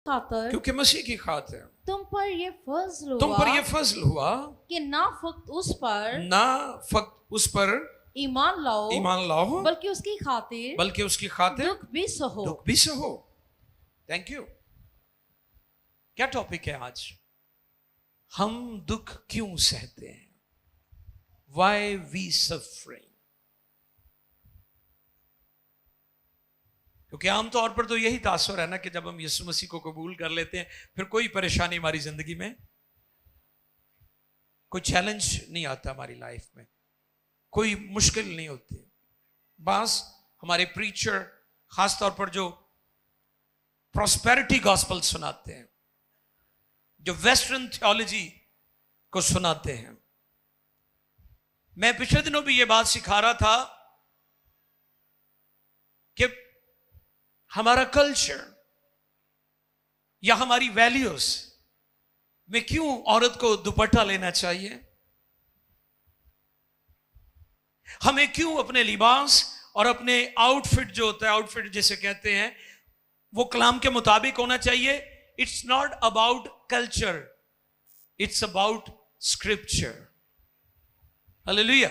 खातर, क्योंकि मसीह की खातिर तुम पर ये फजल हुआ कि ना फक्त उस पर ईमान लाओ, बल्कि उसकी खातिर दुख भी सहो। Thank you. क्या टॉपिक है आज? हम दुख क्यों सहते हैं? Why we suffering? क्योंकि आमतौर पर तो यही तासुर है ना कि जब हम यीशु मसीह को कबूल कर लेते हैं फिर कोई परेशानी हमारी जिंदगी में, कोई चैलेंज नहीं आता हमारी लाइफ में, कोई मुश्किल नहीं होती। बस हमारे प्रीचर खासतौर पर जो प्रॉस्पेरिटी गॉस्पेल सुनाते हैं, जो वेस्टर्न थियोलॉजी को सुनाते हैं। मैं पिछले दिनों भी ये बात सिखा रहा था कि हमारा कल्चर या हमारी वैल्यूज में क्यों औरत को दुपट्टा लेना चाहिए, हमें क्यों अपने लिबास और अपने आउटफिट जो होता है, आउटफिट जिसे कहते हैं, वो कलाम के मुताबिक होना चाहिए। It's not about culture, it's about scripture. Hallelujah.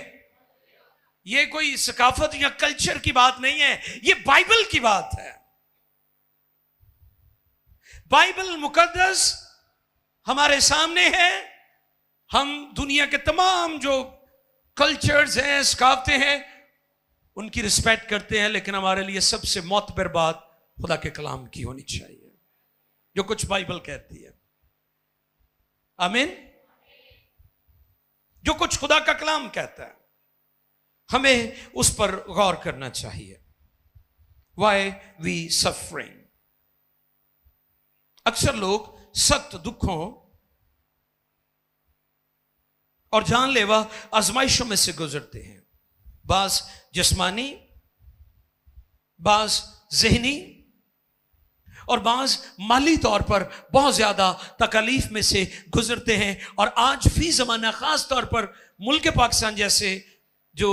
ये कोई सकाफत या कल्चर की बात नहीं है, ये बाइबल की बात है। बाइबल मुकद्दस हमारे सामने है। हम दुनिया के तमाम जो कल्चर्स हैं, सकाफतें हैं, उनकी रिस्पेक्ट करते हैं, लेकिन हमारे लिए सबसे मोतबर बात खुदा के कलाम की होनी चाहिए, जो कुछ बाइबल कहती है। आमीन। जो कुछ खुदा का कलाम कहता है, हमें उस पर गौर करना चाहिए। Why we suffering? अक्सर लोग सख्त दुखों और जानलेवा आजमाइशों में से गुजरते हैं। बाज जिस्मानी, बाज ज़हनी और बाज माली तौर पर बहुत ज्यादा तकलीफ में से गुजरते हैं। और आज फी जमाना खास तौर पर मुल्क पाकिस्तान जैसे जो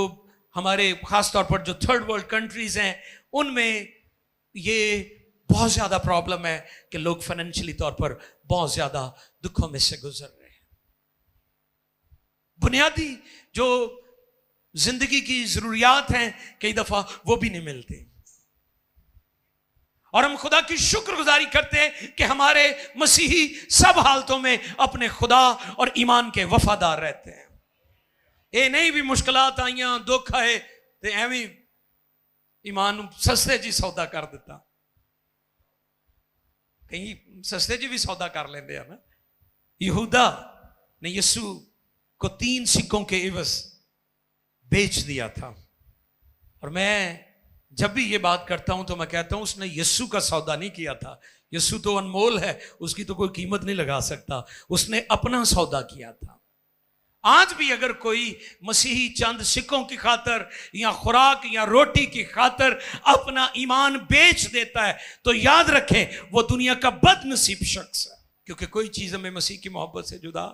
हमारे खास तौर पर जो थर्ड वर्ल्ड कंट्रीज हैं, उनमें ये बहुत ज्यादा प्रॉब्लम है कि लोग फाइनेंशियली तौर पर बहुत ज्यादा दुखों में से गुजर रहे हैं। बुनियादी जो जिंदगी की जरूरियात हैं कई दफा वो भी नहीं मिलती, और हम खुदा की शुक्रगुजारी करते हैं कि हमारे मसीही सब हालतों में अपने खुदा और ईमान के वफादार रहते हैं। ये नहीं भी मुश्किलात आईया, दुख आए तो एवं ईमान सस्ते जी सौदा कर दिता। कहीं सस्ते जी भी सौदा कर लेंगे है ना। यहूदा ने यीशु को 3 सिक्कों के एवज बेच दिया था। और मैं जब भी ये बात करता हूं तो मैं कहता हूं उसने यीशु का सौदा नहीं किया था। यीशु तो अनमोल है, उसकी तो कोई कीमत नहीं लगा सकता। उसने अपना सौदा किया था। आज भी अगर कोई मसीही चंद सिक्कों की खातर या खुराक या रोटी की खातर अपना ईमान बेच देता है तो याद रखें वो दुनिया का बदनसीब शख्स है, क्योंकि कोई चीज हमें मसीह की मोहब्बत से जुदा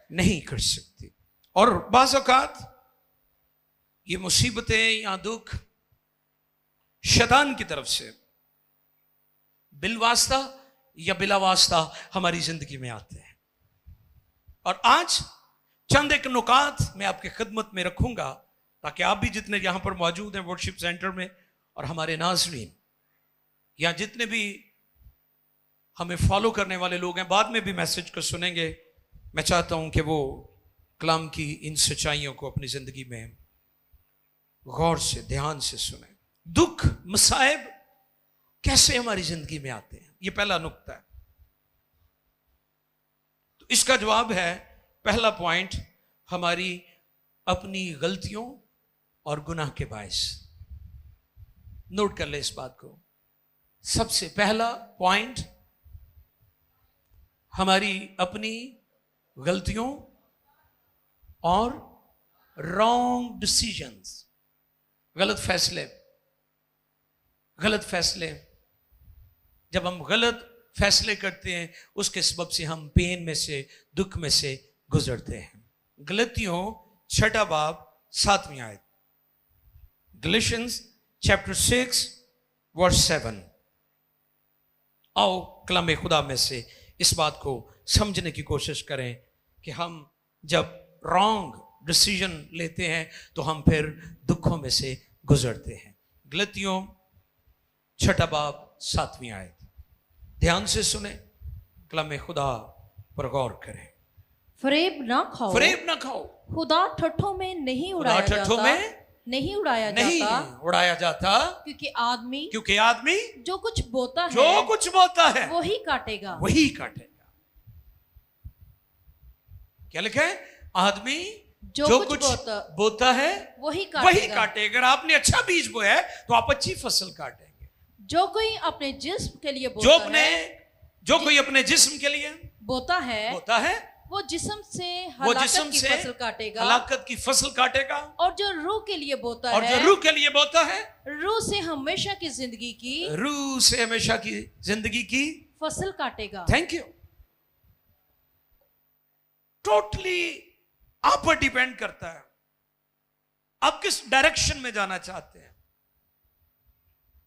नहीं कर सकती। और बाज़ औक़ात ये मुसीबतें या दुख शैतान की तरफ से बिलवास्ता या बिलावास्ता हमारी जिंदगी में आते हैं। और आज चंद एक नुकात मैं आपकी खिदमत में रखूंगा ताकि आप भी जितने यहां पर मौजूद हैं वर्शिप सेंटर में और हमारे नाज़रीन या जितने भी हमें फॉलो करने वाले लोग हैं, बाद में भी मैसेज को सुनेंगे, मैं चाहता हूं कि वो कलाम की इन सच्चाइयों को अपनी जिंदगी में गौर से ध्यान से सुने। दुख मसाइब कैसे हमारी जिंदगी में आते हैं, ये पहला नुक्ता है। तो इसका जवाब है, पहला पॉइंट, हमारी अपनी गलतियों और गुनाह के बायस। नोट कर ले इस बात को। सबसे पहला पॉइंट, हमारी अपनी गलतियों और रॉन्ग डिसीजंस, गलत फैसले। जब हम गलत फैसले करते हैं उसके सबब से हम पेन में से, दुख में से गुजरते हैं। गलतियों 6 बाब 7वीं आयत, गैलेशियंस चैप्टर 6 वर्स 7। आओ कलाम खुदा में से इस बात को समझने की कोशिश करें कि हम जब रॉन्ग डिसीजन लेते हैं तो हम फिर दुखों में से गुजरते हैं। गलतियों 6 बाब 7वीं आयत, ध्यान से सुने, कलाम खुदा पर गौर करें। फरेब ना खाओ, फरेब ना खाओ, खुदा ठट्ठों में नहीं उड़ाया जाता, ठट्ठों में नहीं उड़ाया जाता, क्योंकि आदमी जो कुछ बोता है वही काटेगा, वही काटेगा। क्या लिखा है? आदमी जो कुछ बोता है वही काटे। अगर आपने अच्छा बीज बोया है तो आप अच्छी फसल काटेंगे। जो कोई अपने जिस्म के लिए कोई अपने जिस्म के लिए बोता है वो जिस्म से हलाकत की फसल काटेगा। और जो रूह के लिए बोता है रूह से हमेशा की जिंदगी की फसल काटेगा। Thank you. टोटली आप पर डिपेंड करता है आप किस डायरेक्शन में जाना चाहते हैं।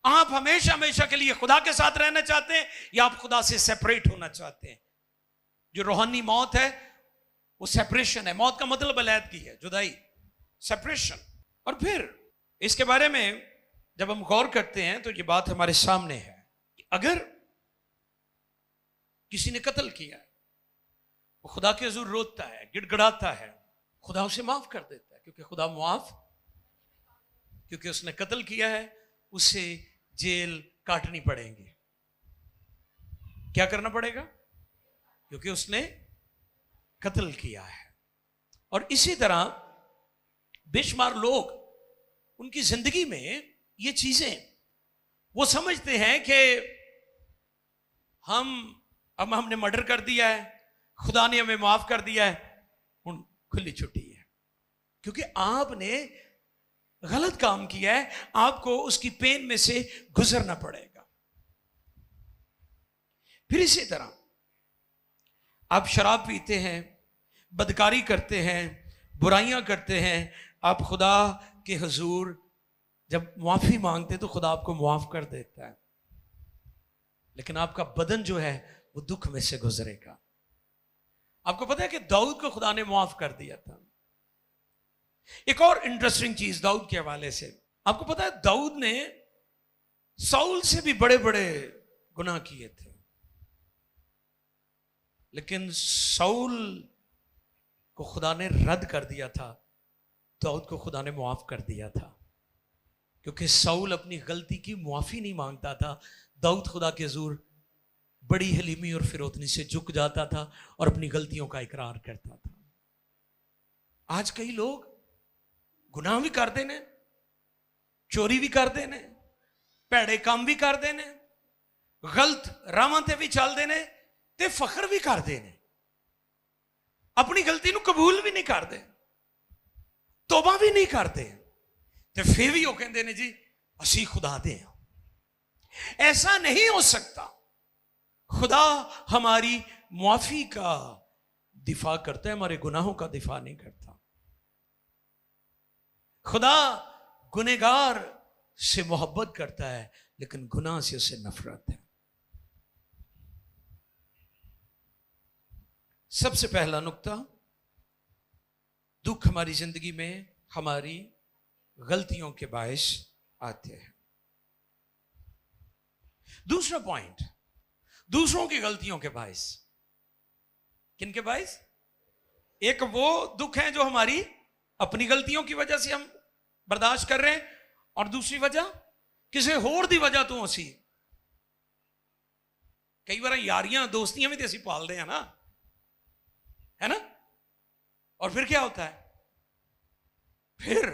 आप हमेशा के लिए खुदा के साथ रहना चाहते हैं या आप खुदा से सेपरेट होना चाहते हैं। जो रूहानी मौत है वो सेपरेशन है। मौत का मतलब अलैदगी है, जुदाई, सेपरेशन। और फिर इसके बारे में जब हम गौर करते हैं तो ये बात हमारे सामने है कि अगर किसी ने कत्ल किया है वो खुदा के हुजूर रोता है, गिड़गिड़ाता है, खुदा उसे माफ कर देता है क्योंकि खुदा मुआफ, क्योंकि उसने कत्ल किया है उसे जेल काटनी पड़ेगी। क्या करना पड़ेगा? क्योंकि उसने कत्ल किया है। और इसी तरह बेशुमार लोग उनकी जिंदगी में ये चीजें वो समझते हैं कि हमने मर्डर कर दिया है, खुदा ने हमें माफ कर दिया है, उन खुली छुट्टी है। क्योंकि आपने गलत काम किया है, आपको उसकी पेन में से गुजरना पड़ेगा। फिर इसी तरह आप शराब पीते हैं, बदकारी करते हैं, बुराइयां करते हैं, आप खुदा के हुजूर जब माफी मांगते तो खुदा आपको माफ कर देता है, लेकिन आपका बदन जो है वो दुख में से गुजरेगा। आपको पता है कि दाऊद को खुदा ने माफ कर दिया था। एक और इंटरेस्टिंग चीज दाऊद के हवाले से, आपको पता है दाऊद ने साउल से भी बड़े बड़े गुनाह किए थे, लेकिन साउल को खुदा ने रद्द कर दिया था, दाऊद को खुदा ने माफ कर दिया था। क्योंकि साउल अपनी गलती की माफी नहीं मांगता था, दाऊद खुदा के हुजूर बड़ी हलीमी और फिरौतनी से झुक जाता था और अपनी गलतियों का इकरार करता था। आज कई लोग गुनाह भी कर देने, चोरी भी कर देने, भैड़े काम भी कर देने, गलत रावां ते भी चल देने ते फखर भी कर देने, अपनी गलती को कबूल भी नहीं करते, तौबा भी नहीं करते, ते फिर भी वो कहते हैं जी असी खुदा दे। ऐसा नहीं हो सकता। खुदा हमारी मुआफी का दिफा करता है, हमारे गुनाहों का दिफा नहीं करता। खुदा गुनहगार से मोहब्बत करता है लेकिन गुनाह से उसे नफरत है। सबसे पहला नुक्ता, दुख हमारी जिंदगी में हमारी गलतियों के बायस आते हैं। दूसरा पॉइंट, दूसरों की गलतियों के बायस। किन के बायस? एक वो दुख है जो हमारी अपनी गलतियों की वजह से हम बर्दाश्त कर रहे हैं, और दूसरी वजह किसी होर दी वजह तो असी कई बार यारियां दोस्तियां भी तो असी पाल रहे हैं ना, है ना। और फिर क्या होता है, फिर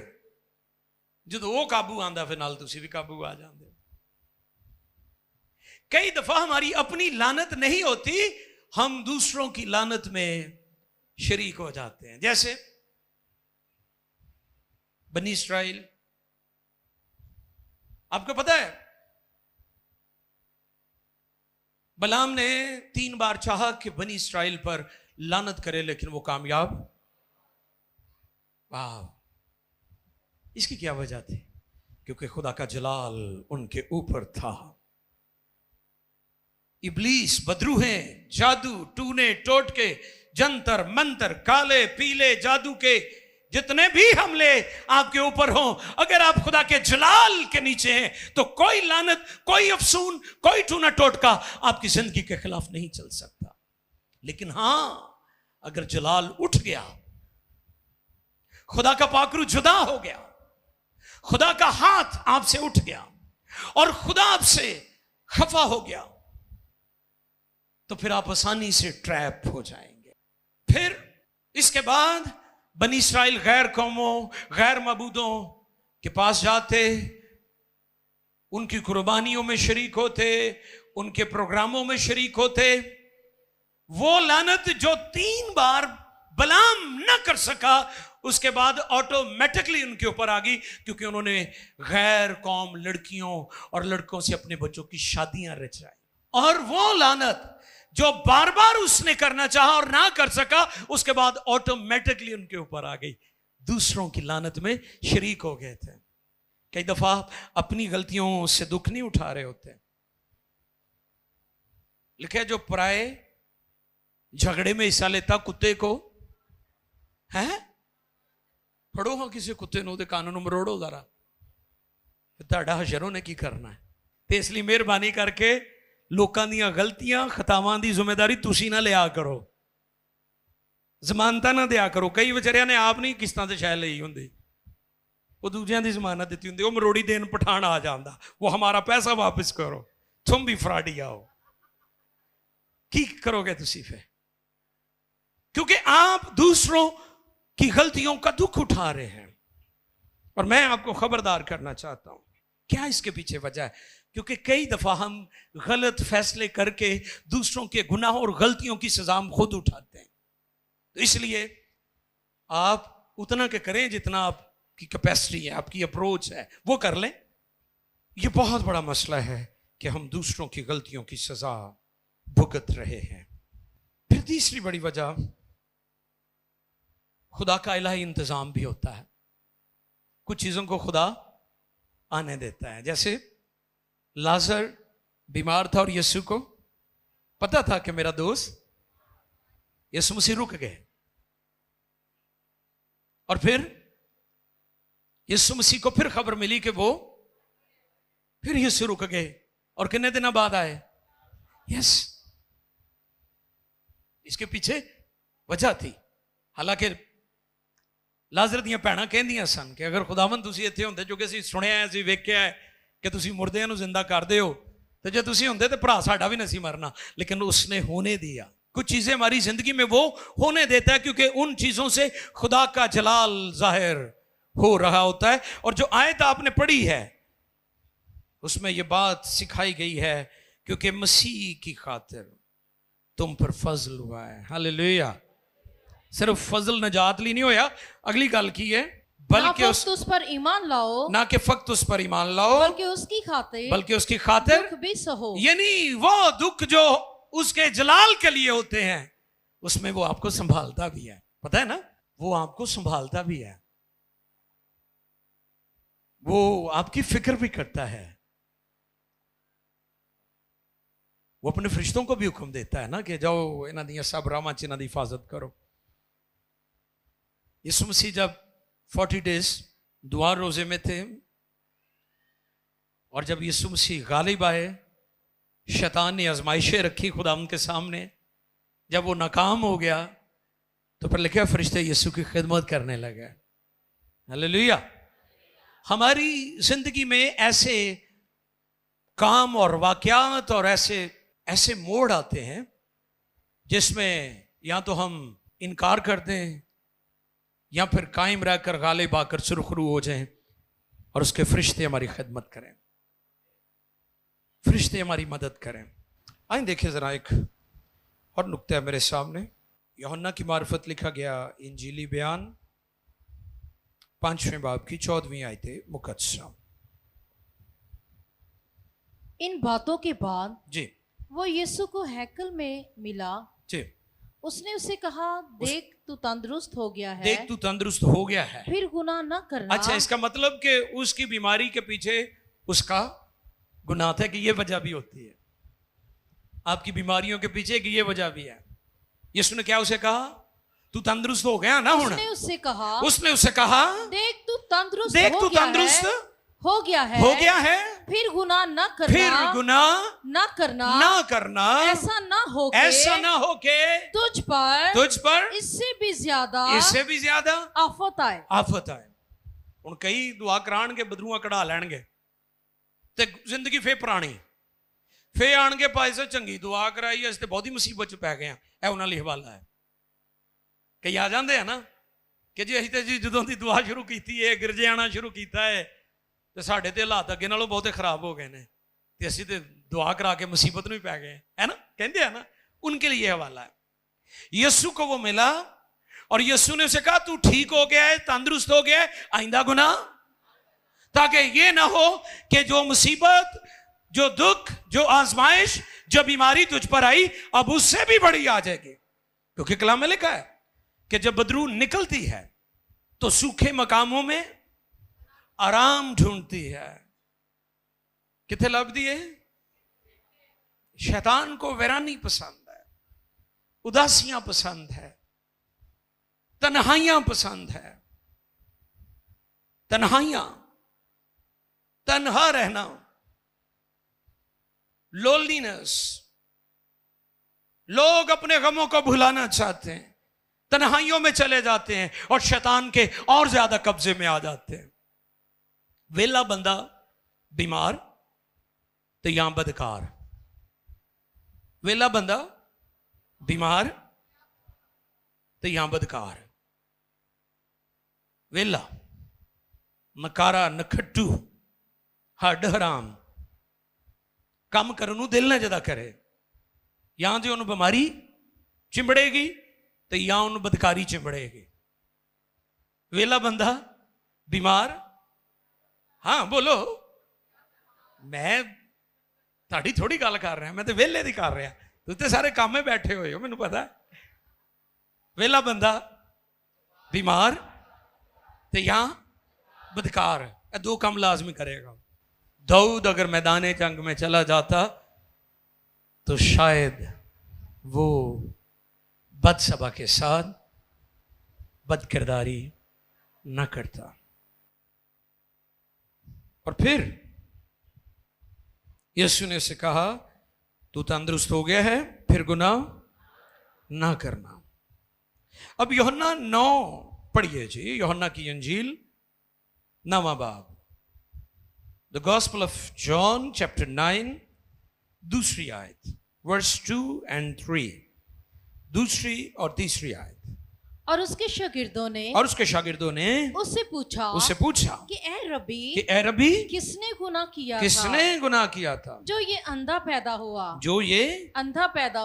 जो वो काबू आंदा फिर नाल तुसी भी काबू आ जाते हो। कई दफा हमारी अपनी लानत नहीं होती, हम दूसरों की लानत में शरीक हो जाते हैं। जैसे बनी इस्राइल, आपको पता है बलाम ने 3 बार चाहा कि बनी इस्राइल पर लानत करे, लेकिन वो कामयाब। वाह, इसकी क्या वजह थी? क्योंकि खुदा का जलाल उनके ऊपर था। इब्लीस, बदरूहें, जादू, टूने, टोटके, जंतर मंतर, काले पीले जादू के जितने भी हमले आपके ऊपर हों, अगर आप खुदा के जलाल के नीचे हैं तो कोई लानत, कोई अफसून, कोई टूना टोटका आपकी जिंदगी के खिलाफ नहीं चल सकता। लेकिन हां, अगर जलाल उठ गया, खुदा का पाकरू जुदा हो गया, खुदा का हाथ आपसे उठ गया और खुदा आपसे खफा हो गया, तो फिर आप आसानी से ट्रैप हो जाएंगे। फिर इसके बाद बनी इस्राइल गैर कौमों, गैर मबूदों के पास जाते, उनकी कुर्बानियों में शरीक होते, उनके प्रोग्रामों में शरीक होते। वो लानत जो 3 बार बलाम न कर सका, उसके बाद ऑटोमेटिकली उनके ऊपर आ गई, क्योंकि उन्होंने गैर कौम लड़कियों और लड़कों से अपने बच्चों की शादियां रचाई। और वो लानत जो बार बार उसने करना चाहा और ना कर सका, उसके बाद ऑटोमेटिकली उनके ऊपर आ गई, दूसरों की लानत में शरीक हो गए थे। कई दफा अपनी गलतियों से दुख नहीं उठा रहे होते। लिखे जो पराए झगड़े में हिस्सा लेता कुत्ते को है फड़ो, हाँ किसी कुत्ते ਨੂੰ ਉਹਦੇ ਕੰਨ ਨੂੰ ਮਰੋੜੋ ਜ਼ਰਾ, ਤੁਹਾਡਾ ਹਸ਼ਰ ਨੇ ਕੀ ਕਰਨਾ ਹੈ। ਤੇ ਇਸ ਲਈ ਮਿਹਰਬਾਨੀ ਕਰਕੇ ਲੋਕਾਂ ਦੀਆਂ ਗਲਤੀਆਂ ਖਤਾਵਾਂ ਦੀ ਜ਼ਿੰਮੇਵਾਰੀ ਤੁਸੀਂ ਨਾ ਲਿਆ ਕਰੋ, ਜ਼ਮਾਨਤਾਂ ਨਾ ਦਿਆ ਕਰੋ। ਕਈ ਵਿਚਾਰਿਆਂ ਨੇ ਆਪ ਨਹੀਂ ਕਿਸ਼ਤਾਂ ਤੇ ਸ਼ਾਇਦ ਲਈ ਹੁੰਦੀ, ਉਹ ਦੂਜਿਆਂ ਦੀ ਜ਼ਮਾਨਤ ਦਿੱਤੀ ਹੁੰਦੀ, ਉਹ ਮਰੋੜੀ ਦੇਣ ਪਠਾਨ ਆ ਜਾਂਦਾ, ਉਹ ਹਮਾਰਾ ਪੈਸਾ ਵਾਪਸ ਕਰੋ, तुम भी फ्रॉडी आओ। की करोगे तुसी फिर? क्योंकि आप दूसरों की गलतियों का दुख उठा रहे हैं। और मैं आपको खबरदार करना चाहता हूं, क्या इसके पीछे वजह है? क्योंकि कई दफा हम गलत फैसले करके दूसरों के गुनाहों और गलतियों की सजा हम खुद उठाते हैं। तो इसलिए आप उतना के करें जितना आपकी कैपेसिटी है, आपकी अप्रोच है, वो कर लें। ये बहुत बड़ा मसला है कि हम दूसरों की गलतियों की सजा भुगत रहे हैं। फिर तीसरी बड़ी वजह, खुदा का इलाही इंतजाम भी होता है। कुछ चीजों को खुदा आने देता है। जैसे लाजर बीमार था और यीशु को पता था कि मेरा दोस्त यीशु मसीह रुक गए, और फिर यीशु मसीह को फिर खबर मिली कि वो फिर यीशु रुक गए, और कितने दिनों बाद आए? यस, इसके पीछे वजह थी। हालांकि लाजर ਦੀਆਂ ਭੈਣਾਂ ਕਹਿੰਦੀਆਂ ਸਨ ਕਿ ਅਗਰ ਖੁਦਾਵੰਦ ਤੁਸੀਂ ਇੱਥੇ ਹੁੰਦੇ, ਜੋ ਕਿ ਅਸੀਂ ਸੁਣਿਆ, ਅਸੀਂ ਵੇਖਿਆ ਕਿ ਤੁਸੀਂ ਮੁਰਦਿਆਂ ਨੂੰ ਜ਼ਿੰਦਾ ਕਰਦੇ ਹੋ, तो जो तुसी होंदे तो भरा साडा भी नहीं मरना। लेकिन उसने होने दिया। कुछ चीजें हमारी जिंदगी में वो होने देता है क्योंकि उन चीजों से खुदा का जलाल जाहिर हो रहा होता है। और जो आयत आपने पढ़ी है उसमें ये बात सिखाई गई है, क्योंकि मसीह की खातिर तुम पर फजल हुआ है। हालेलुया। सिर्फ फजल नजात ली नहीं होया, अगली गल की है, बल्कि उस पर ईमान लाओ, ना कि फक्त उस पर ईमान लाओ, बल्कि उसकी खातिर दुख भी सहो। यानी वो दुख जो उसके जलाल के लिए होते हैं उसमें वो आपको संभालता भी है। पता है ना, वो आपको संभालता भी है, वो आपकी फिक्र भी करता है। वो अपने फरिश्तों को भी हुक्म देता है ना कि जाओ इन्हां दी सब रामां च इन्हां दी हिफाजत करो। यीशु मसीह जब 40 डेज दुआ रोजे में थे, और जब यीशु मसीह गालिब आए, शैतान ने आजमाइशें रखी खुदा उनके सामने, जब वो नाकाम हो गया तो फिर लिखा फरिश्ते यीशु की खिदमत करने लगे। हालेलुया। हमारी जिंदगी में ऐसे काम और वाकयात और ऐसे मोड़ आते हैं जिसमें या तो हम इनकार कर दें या फिर कायम रहकर गालिब आकर सुरखरू हो जाएं, और उसके फरिश्ते हमारी खिदमत करें, फरिश्ते हमारी मदद करें। आइए देखें जरा, एक और नुक्ता है मेरे सामने। यूहन्ना की मार्फत लिखा गया इंजीली बयान 5वें बाब की 14वीं आयत मुकद्दसा। इन बातों के बाद जी वो यीशु को हैकल में मिला जी। उसने उसे कहा, देख तू तंदुरुस्त हो गया है, देख तू तंदुरुस्त हो गया है, फिर गुनाह न करना। अच्छा, इसका मतलब कि उसकी बीमारी के पीछे उसका गुनाह था, कि ये वजह भी होती है। आपकी बीमारियों के पीछे की ये वजह भी है। यीशु ने क्या उसे कहा? तू तंदुरुस्त हो गया ना। उसने उससे कहा देख तू तंदुरुस्त हो गया है। फिर गुनाह न करना ऐसा ना हो के तुझ पर इससे भी ज्यादा आफत आए। ਹੁਣ ਕਈ ਦੁਆ ਕਰਾਣ ਕੇ ਬਦਰੂਆਂ ਕਢਾ ਲੈਣਗੇ ਤੇ ਜ਼ਿੰਦਗੀ ਫੇਰ ਪੁਰਾਣੀ, ਫੇਰ ਆਣਗੇ ਭਾਈ ਸਾਹਿਬ ਚੰਗੀ ਦੁਆ ਕਰਾਈ ਅਸੀਂ ਤੇ ਬਹੁਤੀ ਮੁਸੀਬਤ ਚ ਪੈ ਗਏ ਆ। ਇਹ ਉਹਨਾਂ ਲਈ ਹਵਾਲਾ ਹੈ। ਕਈ ਆ ਜਾਂਦੇ ਆ ਨਾ ਕਿ ਜੀ ਅਸੀਂ ਤੇ ਜੀ ਜਦੋਂ ਦੀ ਦੁਆ ਸ਼ੁਰੂ ਕੀਤੀ ਹੈ, ਗਿਰਜੇ ਆਣਾ ਸ਼ੁਰੂ ਕੀਤਾ ਹੈ ਤੇ ਸਾਡੇ ਤੇ ਹਾਲਾਤ ਅੱਗੇ ਨਾਲੋਂ ਬਹੁਤੇ ਖਰਾਬ ਹੋ ਗਏ ਨੇ ਤੇ ਅਸੀਂ ਤੇ ਦੁਆ ਕਰਾ ਕੇ ਮੁਸੀਬਤ ਨੂੰ ਹੀ ਪੈ ਗਏ ਹੈ ਨਾ, ਕਹਿੰਦੇ ਆ ना। उनके लिए हवाला है। यीशु को वो मिला और यीशु ने उसे कहा तू ठीक हो गया है, तंदुरुस्त हो गया है, आइंदा गुनाह, ताकि ये ना हो कि जो मुसीबत, जो दुख, जो आजमाइश, जो बीमारी तुझ पर आई अब उससे भी बड़ी आ जाएगी। क्योंकि कलाम में लिखा है कि जब बदरू निकलती है तो सूखे मकामों में आराम ढूंढती है। कितने लफ्ज़ दिए? शैतान को वीरानी पसंद है, उदासियां पसंद है, तन्हाइयां पसंद है। तन्हाइयां, तन्हा रहना, लोनलीनेस, लोग अपने गमों को भुलाना चाहते हैं, तन्हाइयों में चले जाते हैं और शैतान के और ज्यादा कब्जे में आ जाते हैं। वेला बंदा बीमार तो यहां बदकार, वेला बंदा बीमार तो यहां बदकार, वेला नकारा नखट्टू हड हराम काम करने दिल ना जदा करे, यहां जो उन्होंने बीमारी चिंबड़ेगी तो यहां उन्होंने बदकारी चिंबड़ेगी। वेला बंदा बीमार, हाँ बोलो, मैं ताड़ी थोड़ी गल कर रहा, मैं तो वेले दी कर रहा, तुम तो सारे काम में बैठे हुए हो, मैनू पता है। वेला बंदा बीमार तो यहां बदकार, दो काम लाजमी करेगा। दाऊद अगर मैदान जंग में चला जाता तो शायद वो बदसबा के साथ बदकिरदारी न करता। और फिर यीशु ने उसे कहा तू तंदुरुस्त हो गया है, फिर गुनाह ना करना। अब यूहन्ना 9 पढ़िए जी, यूहन्ना की अंजील 9वां बाब, the gospel of John chapter 9 दूसरी आयत, वर्स 2 and 3, दूसरी और तीसरी आयत। और उसके शागिर्दों ने उससे पूछा कि ए रबी किसने गुनाह किया था जो ये अंधा पैदा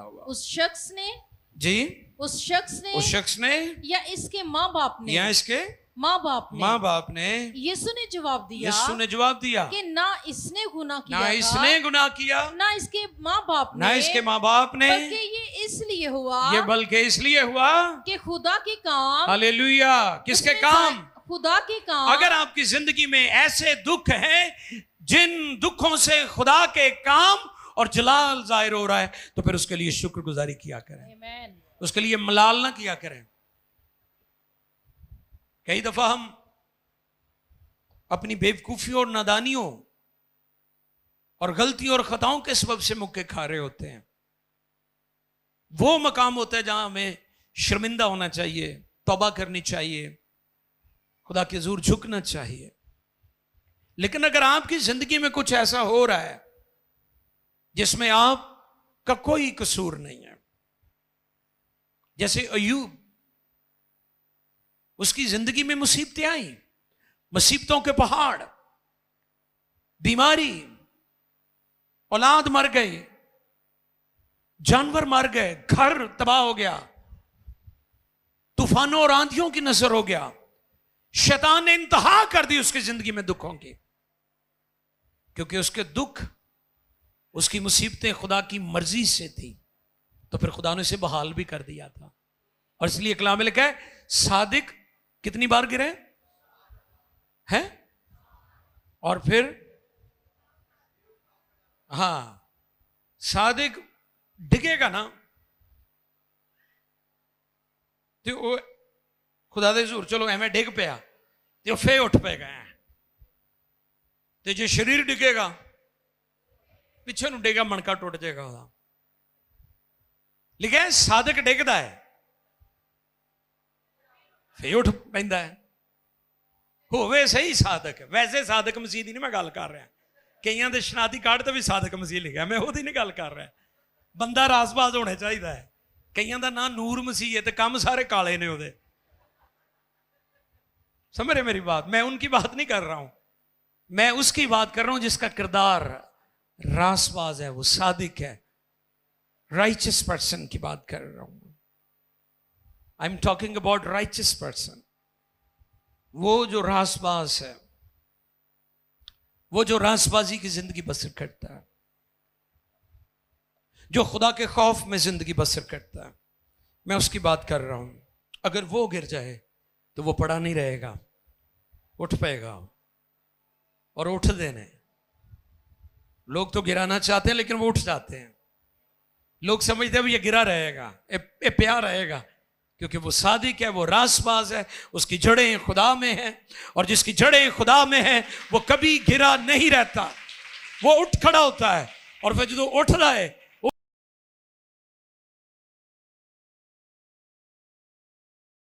हुआ उस शख्स ने या इसके माँ बाप ने। यीशु ने जवाब दिया कि ना इसने गुनाह किया ना इसके माँ बाप ने बल्कि ये इसलिए हुआ कि खुदा के काम, हालेलुया, किसके काम? खुदा के काम। अगर आपकी जिंदगी में ऐसे दुख हैं जिन दुखों से खुदा के काम और जलाल जाहिर हो रहा है तो फिर उसके लिए शुक्रगुजारी किया करें, उसके लिए मलाल ना किया करें। कई दफा हम अपनी बेवकूफियों और नादानियों और गलतियों और खताओं के सबब से मुक्के खा रहे होते हैं। वो मकाम होता है जहां हमें शर्मिंदा होना चाहिए, तौबा करनी चाहिए, खुदा के हुजूर झुकना चाहिए। लेकिन अगर आपकी जिंदगी में कुछ ऐसा हो रहा है जिसमें आपका कोई कसूर नहीं है, जैसे अय्यूब, उसकी जिंदगी में मुसीबतें आई, मुसीबतों के पहाड़, बीमारी, औलाद मर गई, जानवर मर गए, घर तबाह हो गया, तूफानों और आंधियों की नजर हो गया, शैतान ने इंतहा कर दी उसकी जिंदगी में दुखों की, क्योंकि उसके दुख, उसकी मुसीबतें खुदा की मर्जी से थी, तो फिर खुदा ने उसे बहाल भी कर दिया था। और इसलिए कलाम में लिखा है सादिक कितनी बार गिरे हैं और फिर, हाँ, सादिक डिगेगा ना तो वो खुदा दे हजूर चलो एवं डिग पिया तो फे उठ पेगा, तो जो शरीर डिगेगा पिछे नूं डिगा मणका टुट जाएगा वह। लिखा है साधक डिगदा है फे उठ पैंदा है। होवे सही साधक, वैसे साधक मसीह की नहीं मैं गल कर रहा, कईयां दे शनाती कार्ड तो भी साधक मसीह लिखा, मैं वो नहीं गल कर रहा। बंदा रासबाज होना चाहिए है, कईयां दा नाम नूर मसीह है तो काम सारे काले ने उहदे। समझ रहे मेरी बात? मैं उनकी बात नहीं कर रहा हूं, मैं उसकी बात कर रहा हूं जिसका किरदार रासबाज है, वो सादिक है, राइचियस पर्सन की बात कर रहा हूं। I am talking about righteous person, वो जो रासबाज है, वो जो रासबाजी की जिंदगी बसर करता है, जो खुदा के खौफ में जिंदगी बसर करता है, मैं उसकी बात कर रहा हूं। अगर वो गिर जाए तो वो पड़ा नहीं रहेगा, उठ पाएगा। और उठ देने, लोग तो गिराना चाहते हैं लेकिन वो उठ जाते हैं। लोग समझते हैं ये गिरा रहेगा, ये प्यार रहेगा, क्योंकि वो सादिक है, वो रासबाज है, उसकी जड़ें खुदा में हैं, और जिसकी जड़ें खुदा में हैं वो कभी गिरा नहीं रहता, वो उठ खड़ा होता है। और फिर जो उठ रहा है